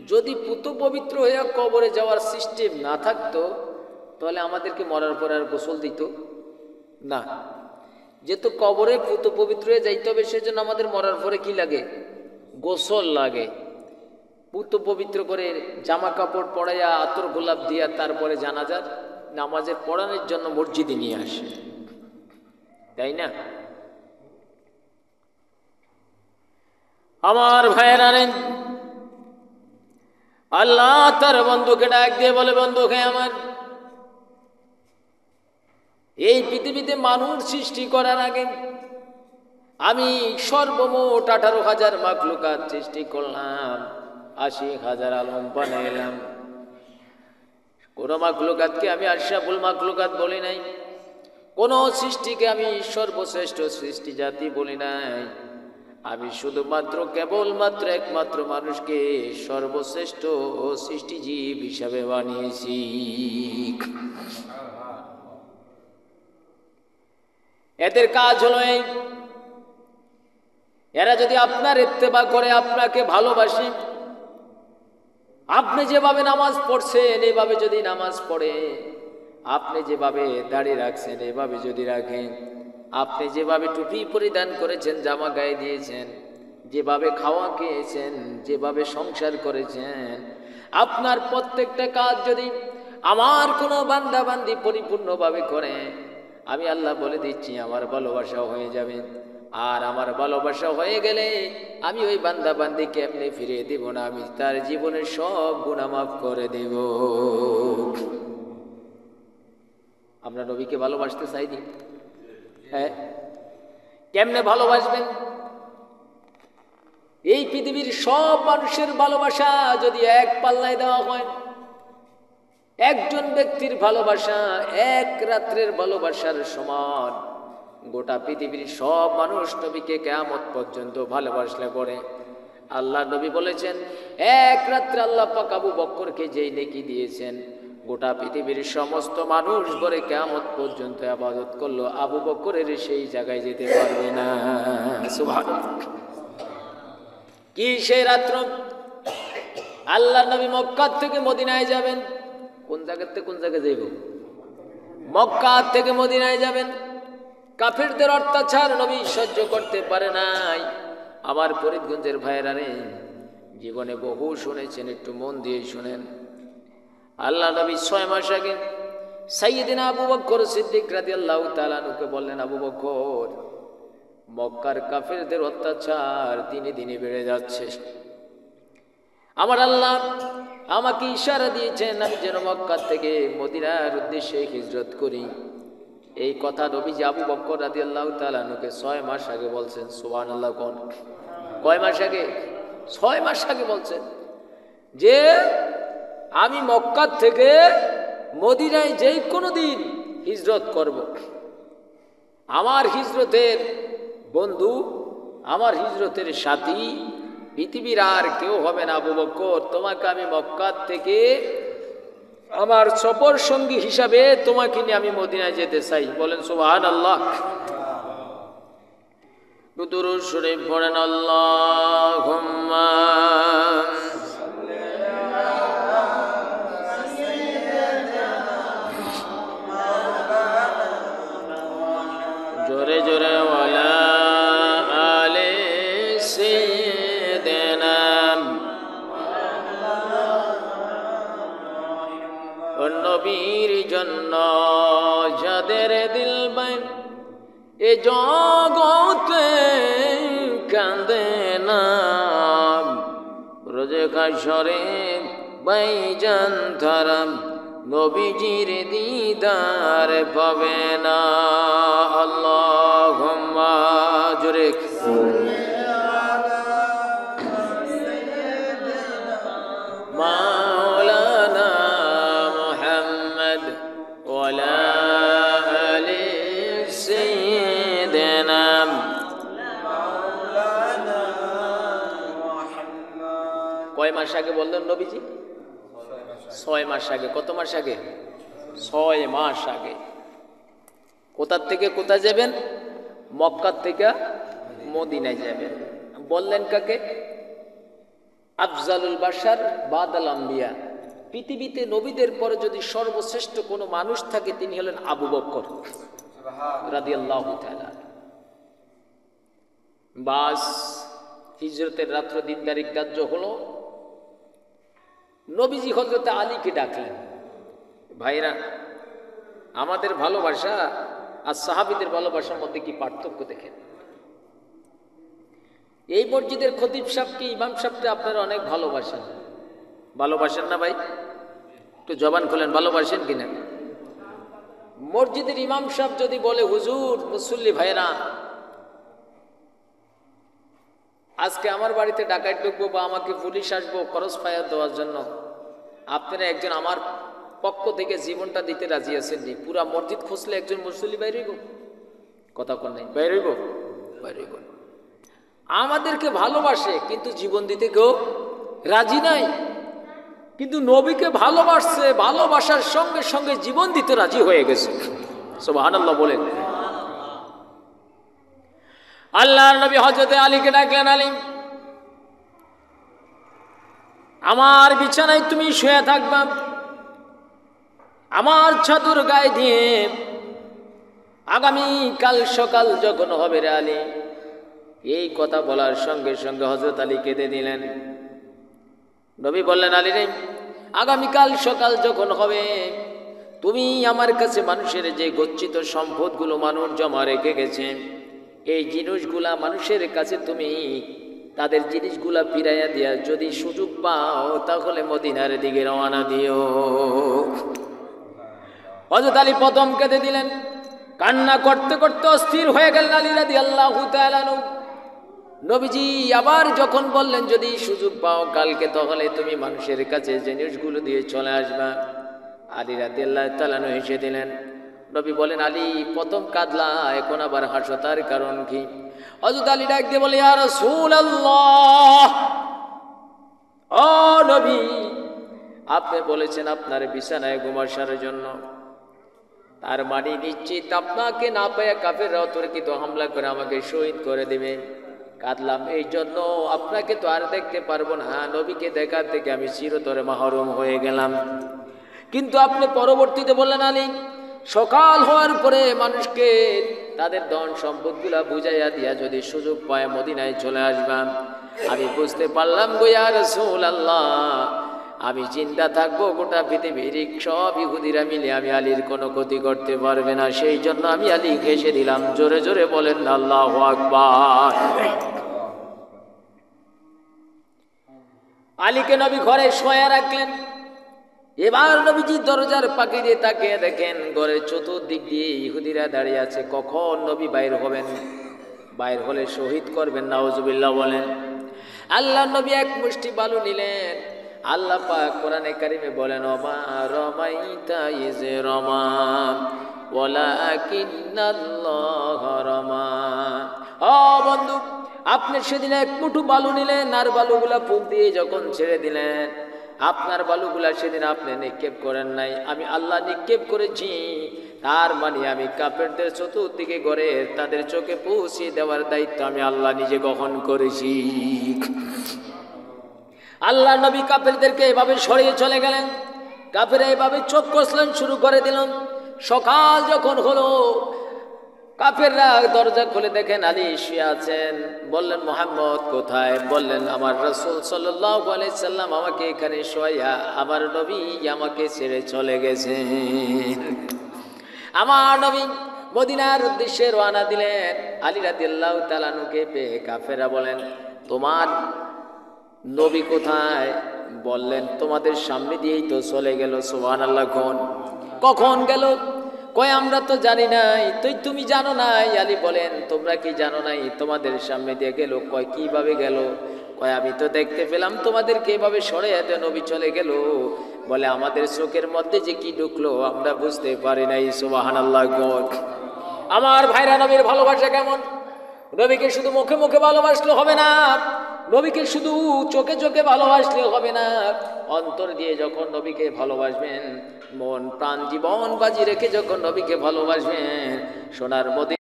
যদি পুত পবিত্র হয়ে কবরে যাওয়ার সিস্টেম না থাকতো তাহলে আমাদেরকে মরার পরে আর গোসল দিত না। যেহেতু কবরে পুত পবিত্র হয়ে যাইতে হবে, সেজন্য আমাদের মরার পরে কি লাগে? গোসল লাগে। পুত পবিত্র করে জামা কাপড় পরাইয়া আতর গোলাপ দিয়া তারপরে জানাজার নামাজের পড়ানোর জন্য মসজিদে নিয়ে আসে, তাই না? আমার ভাইয়েরা, আল্লাহ তার বন্ধুকে ডাক দিয়ে বলে, বন্ধুকে আমার, এই পৃথিবীতে মানুষ সৃষ্টি করার আগে আমি সর্বমোট 18,000 মাখলুকাত সৃষ্টি করলাম, 80,000 আলম বানাইলাম। কোন মাখলুকাতকে আমি আশরাফুল মাখলুকাত বলি নাই, কোন সৃষ্টিকে আমি সর্বশ্রেষ্ঠ সৃষ্টি জাতি বলি নাই। আমি শুধুমাত্র কেবলমাত্র একমাত্র মানুষকে সর্বশ্রেষ্ঠ সৃষ্টিজীব হিসাবে বানিয়েছি। এদের কাজ হলো এই, এরা যদি আপনার ইত্তেবা করে, আপনাকে ভালোবাসে, আপনি যেভাবে নামাজ পড়ছেন এইভাবে যদি নামাজ পড়ে, আপনি যেভাবে দাড়ি রাখছেন এভাবে যদি রাখেন, আপনি যেভাবে টুপি পরিধান করেছেন, জামা গায়ে দিয়েছেন, যেভাবে খাওয়া খেয়েছেন, যেভাবে সংসার করেছেন, আপনার প্রত্যেকটা কাজ যদি আমার কোনো বান্দা বান্দি পরিপূর্ণভাবে করে, আমি আল্লাহ বলে দিচ্ছি আমার ভালোবাসা হয়ে যাবে। আর আমার ভালোবাসা হয়ে গেলে আমি ওই বান্দা বান্দিকে এমনি ফিরিয়ে দেব না, আমি তার জীবনের সব গুনাহ মাফ করে দেব। আমরা নবীকে ভালোবাসতে চাইনি? হ্যাঁ, কেমনে ভালোবাসবেন? এই পৃথিবীর সব মানুষের ভালোবাসা যদি এক পাল্লায় দেওয়া হয়, একজন ব্যক্তির ভালোবাসা এক রাত্রের ভালোবাসার সমান। গোটা পৃথিবীর সব মানুষ নবীকে কিয়ামত পর্যন্ত ভালোবাসলে পরে আল্লাহ নবী বলেছেন, এক রাত্রে আল্লাহ পাক আবু বকরকে যেই নেকি দিয়েছেন, গোটা পৃথিবীর সমস্ত মানুষ পরে কিয়ামত পর্যন্ত ইবাদত করলো, আবু বকরের সেই জায়গায় যেতে পারবে না। সুবহানাল্লাহ। কি সেই রাত্র? আল্লাহ নবী মক্কা থেকে মদিনায় যাবেন। কোন জায়গা থেকে কোন জায়গায় যাইব? মক্কা থেকে মদিনায় যাবেন। কাফেরদের অত্যাচার নবী সহ্য করতে পারে নাই। আমার ফরিদগঞ্জের ভাইয়েরা রে, জীবনে বহু শুনেছেন, একটু মন দিয়ে শুনেন। আল্লাহ নবী 6 মাস আগে সাইয়্যিদিনা আবু বকর সিদ্দিক রাদিয়াল্লাহু তাআলা আনহুকে বললেন, আবু বকর, মক্কার কাফেরদের অত্যাচার দিনে দিনে বেড়ে যাচ্ছে। আমার আল্লাহ আমাকে ইশারা দিয়েছেন আমি যেন মক্কা থেকে মদিনার উদ্দেশ্যে হিজরত করি। এই কথা নবীজি আবু বকর রাদিয়াল্লাহু তাআলা আনহুকে 6 মাস আগে বলছেন। সুবহানাল্লাহ। কোন কয় মাস আগে? 6 মাস আগে বলছেন যে আমি মক্কা থেকে মদিনায় যেই কোনো দিন হিজরত করব। আমার হিজরতের বন্ধু, আমার হিজরতের সাথী পৃথিবীর আর কেউ হবে না। আবু বকর, তোমাকে আমি মক্কা থেকে আমার সফর সঙ্গী হিসাবে তোমাকে নিয়ে আমি মদিনায় যেতে চাই। বলেন সুবহানাল্লাহ। দুরূদ শরীফ পড়েন, আল্লাহুম্মা জোরে জোরে ওয়ালা আলে সাইয়্যিদিনা। নবীর জন্য যাদের দিল বাই এ জগতে কাঁদে না, রোজে হাশরে বাইজান তারা নবীজির দিদার পাবে না। আল্লাহুম্মা জোরে মাওলানা মুহাম্মদ ওয়ালা আলি সাইয়্যিদিনা। কয় মাস আগে বললেন নবীজি? 6 মাস আগে। কত মাস আগে? 6 মাস আগে। কোথা থেকে কোথায় যাবেন? মক্কা থেকে মদিনায় যাবেন। বললেন কাকে? আফজালুল বাশার বাদাল আম্বিয়া, পৃথিবীতে নবীদের পরে যদি সর্বশ্রেষ্ঠ কোনো মানুষ থাকে তিনি হলেন আবু বকর রাদিয়াল্লাহু তাআলা। বাস হিজরতের রাত্র দিন তারিখ কার্য হলো, নবীজি হযরত আলীকে ডাকলেন। ভাইরা, আমাদের ভালোবাসা আর সাহাবীদের ভালোবাসার মধ্যে কি পার্থক্য দেখেন। এই মসজিদের খতিব সাহেবকে, ইমাম সাহেবকে আপনারা অনেক ভালোবাসেন, ভালোবাসেন না ভাই? একটু জবান খোলেন, ভালোবাসেন কিনা? মসজিদের ইমাম সাহেব যদি বলে হুজুর মুসল্লি ভাইরা আজকে আমার বাড়িতে ডাকাত ঢুকবো বা আমাকে পুলিশ আসবো খরচ ফায়ার দেওয়ার জন্য, আপনারা একজন আমার পক্ষ থেকে জীবনটা দিতে রাজি আছেন নি? পুরা মসজিদ খুঁজলে একজন মুসল্লি বাইর হইব? কথা কোন নাই, বাইর হইব? বাইর হইব। আমাদেরকে ভালোবাসে কিন্তু জীবন দিতে কেউ রাজি নাই, কিন্তু নবীকে ভালোবাসছে, ভালোবাসার সঙ্গে সঙ্গে জীবন দিতে রাজি হয়ে গেছে। সুবহানাল্লাহ বলেন। আল্লাহর নবী হযরত আলীকে ডাকলেন, আলী আমার বিছানায় তুমি শুয়ে থাকবা, আমার চাদর গায়ে দিয়ে আগামী কাল সকাল যখন হবে রে আলী। এই কথা বলার সঙ্গে সঙ্গে হযরত আলী কেঁদে দিলেন। নবী বললেন, আলী রে, আগামীকাল সকাল যখন হবে তুমি আমার কাছে মানুষের যে গচ্ছিত সম্পদগুলো মানুষ জমা রেখে গেছে, এই জিনিসগুলা মানুষের কাছে তুমি তাদের জিনিসগুলা ফিরাইয়া দিয়া যদি সুযোগ পাও তাহলে মদিনার দিকে রওনা দিও। হযরত আলী প্রথম কেঁদে দিলেন, কান্না করতে করতে অস্থির হয়ে গেলেন আলী রাদিয়াল্লাহু তাআলা আনহু। নবীজি আবার যখন বললেন যদি সুযোগ পাও কালকে তাহলে তুমি মানুষের কাছে জিনিসগুলো দিয়ে চলে আসবা, আলী রাদিয়াল্লাহু তাআলা আনহু হেসে দিলেন। নবী বলেন, আলী প্রথম কাঁদলা, এখন আবার হাসো, তার কারণ কি? হযরত আলী ডাক দিয়ে বলে, ইয়া রাসূলুল্লাহ, ও নবী, আপনি বলেছেন আপনার বিছানায় ঘুমাসার জন্য, তার মানে নিশ্চিত আপনাকে না পেয়ে কাফেররা অতর্কিত হামলা করে আমাকে শহীদ করে দেবে। কাঁদলাম এই জন্য, আপনাকে তো আর দেখতে পারবো না, নবীকে দেখার থেকে আমি চিরতরে মাহরুম হয়ে গেলাম। কিন্তু আপনি পরবর্তীতে বললেন, আলী সকাল হওয়ার পরে মানুষকে তাদের ধন সম্পদগুলা বুঝাইয়া দিয়া যদি সুযোগ পায় মদিনায় চলে আসবাম। আমি বুঝতে পারলাম গো ইয়া রাসূলুল্লাহ, আমি জিন্দা থাকবো গোটা পৃথিবীর সব ইহুদিরা মিলে আমি আলীর কোনো ক্ষতি করতে পারবে না, সেই জন্য আমি আলী ঘেঁষে দিলাম। জোরে জোরে বলেন আল্লাহু আকবার। আলীকে নবী ঘরে শোয়া রাখলেন। এবার নবীজি দরজার পাখি দিয়ে তাকিয়ে দেখেন ঘরের চতুর্দিক দিয়ে ইহুদিরা দাঁড়িয়ে আছে। কখন নবী বাইর হবেন? বাইর হলে শহীদ করবেন, নাউজুবিল্লাহ বলেন। আল্লাহ নবী এক মুষ্টি বালু নিলেন। আল্লাহ পাক কোরআনে কারিমে বলেন, ওমা রমাইতা ইজ রমা ওয়ালাকিন্নাল্লাহ রমা। ও বন্ধু, আপনি সেদিন এক মুঠো বালু নিলেন আর বালুগুলা ফুক দিয়ে যখন ছেড়ে দিলেন, আপনার বালুগুলা সেদিন আপনি নিক্ষেপ করেন নাই, আমি আল্লাহ নিক্ষেপ করেছি। তার মানে আমি কাফেরদের চতুর্দিকে ঘরে তাদের চোখে পৌঁছিয়ে দেওয়ার দায়িত্ব আমি আল্লাহ নিজে গ্রহণ করেছি। আল্লাহ নবী কাফেরদেরকে এভাবে সরিয়ে চলে গেলেন। কাফেরা এভাবে চোখ কষলেন শুরু করে দিলেন। সকাল যখন হলো কাফেররা দরজা খুলে দেখেন আলী শুয়ে আছেন। বললেন, মুহাম্মদ কোথায়? বললেন, আমার রাসূল সাল্লাল্লাহু আলাইহি সাল্লাম আমাকে এখানে শোয়া, আমার নবী আমাকে ছেড়ে চলে গেছেন। আমার নবী মদিনার উদ্দেশ্যে রওনা দিলেন। আলী রাদিয়াল্লাহু তাআলা আনহুকে পেয়ে কাফেররা বলেন, তোমার নবী কোথায়? বললেন, তোমাদের সামনে দিয়েই তো চলে গেল। সুবহানাল্লাহ। কখন গেল? কয় আমরা তো জানি নাই। তুমি জানো নাই? আলী বলেন, তোমরা কি জানো নাই তোমাদের সামনে দিয়ে গেল? কয় কিভাবে গেল? কয় আমি তো দেখতে পেলাম তোমাদেরকে এভাবে সরে যেতে নবী চলে গেল। বলে আমাদের চোখের মধ্যে যে কি ঢুকলো আমরা বুঝতে পারি নাই। সুবহানাল্লাহ। আমার ভাইরা, নবীর ভালোবাসা কেমন? নবীকে শুধু মুখে মুখে ভালোবাসলে হবে না, নবীকে শুধু চোখে চোখে ভালোবাসলে হবে না, অন্তর দিয়ে যখন নবীকে ভালোবাসবেন, মন প্রাণ জীবন বাজি রেখে যখন নবীকে ভালোবাসবেন, সোনার মদিনা